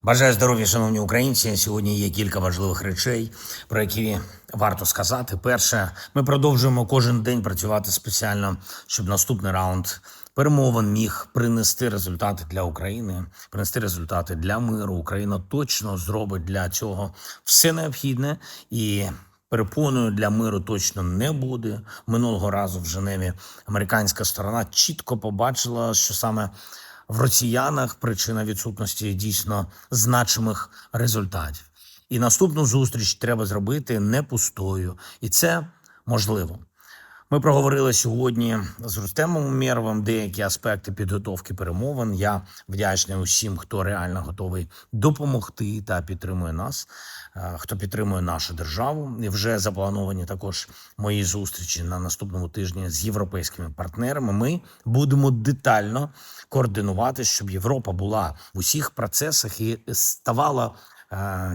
Бажаю здоров'я, шановні українці. Сьогодні є кілька важливих речей, про які варто сказати. Перше, ми продовжуємо кожен день працювати спеціально, щоб наступний раунд перемовин міг принести результати для України, принести результати для миру. Україна точно зробить для цього все необхідне і перепоною для миру точно не буде. Минулого разу в Женеві американська сторона чітко побачила, що саме в росіянах причина відсутності дійсно значимих результатів. І наступну зустріч треба зробити не пустою. І це можливо. Ми проговорили сьогодні з Рустемом Умєровим деякі аспекти підготовки перемовин. Я вдячний усім, хто реально готовий допомогти та підтримує нас, хто підтримує нашу державу. І вже заплановані також мої зустрічі на наступному тижні з європейськими партнерами. Ми будемо детально координувати, щоб Європа була в усіх процесах і ставала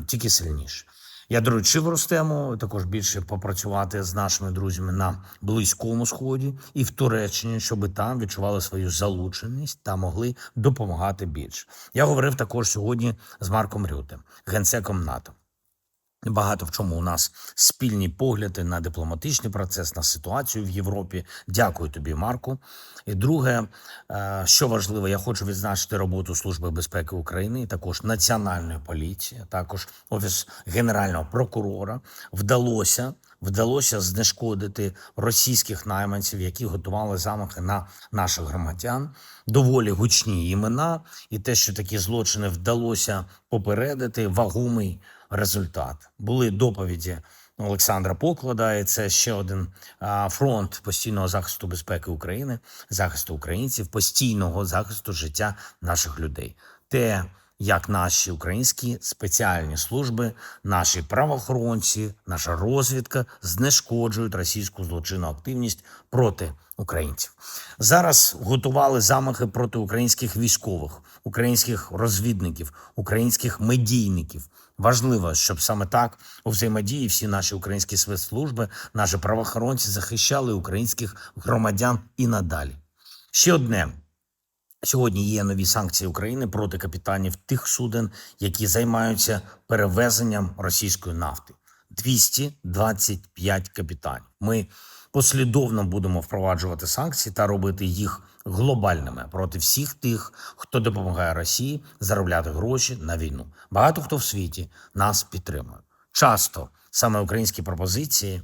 тільки сильніше. Я доручив Рустему також більше попрацювати з нашими друзями на Близькому Сході і в Туреччині, щоб там відчували свою залученість та могли допомагати більше. Я говорив також сьогодні з Марком Рютте, генсеком НАТО. Багато в чому у нас спільні погляди на дипломатичний процес, на ситуацію в Європі. Дякую тобі, Марку. І друге, що важливо, я хочу відзначити роботу Служби безпеки України, також Національної поліції, також Офіс Генерального прокурора. Вдалося знешкодити російських найманців, які готували замахи на наших громадян. Доволі гучні імена. І те, що такі злочини вдалося попередити, вагомий результат. Були доповіді Олександра Поклада, і це ще один фронт постійного захисту безпеки України, захисту українців, постійного захисту життя наших людей. Те, як наші українські спеціальні служби, наші правоохоронці, наша розвідка знешкоджують російську злочинну активність проти українців. Зараз готували замахи проти українських військових, українських розвідників, українських медійників. Важливо, щоб саме так у взаємодії всі наші українські спецслужби, наші правоохоронці захищали українських громадян і надалі. Ще одне. Сьогодні є нові санкції України проти капітанів тих суден, які займаються перевезенням російської нафти. 225 капітанів. Ми послідовно будемо впроваджувати санкції та робити їх глобальними проти всіх тих, хто допомагає Росії заробляти гроші на війну. Багато хто в світі нас підтримує. Часто саме українські пропозиції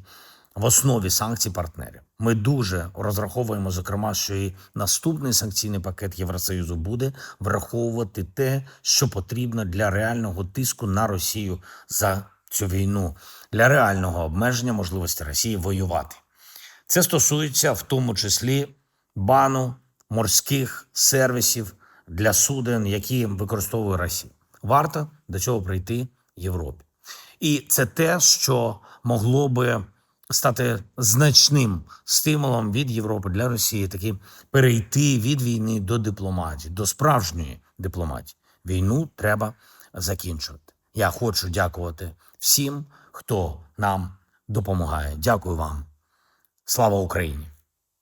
в основі санкцій партнерів. Ми дуже розраховуємо, зокрема, що і наступний санкційний пакет Євросоюзу буде враховувати те, що потрібно для реального тиску на Росію за цю війну, для реального обмеження можливості Росії воювати. Це стосується в тому числі бану морських сервісів для суден, які використовує Росія. Варто до цього прийти Європі. І це те, що могло би стати значним стимулом від Європи для Росії, таки перейти від війни до дипломатії, до справжньої дипломатії. Війну треба закінчувати. Я хочу дякувати всім, хто нам допомагає. Дякую вам. Слава Україні!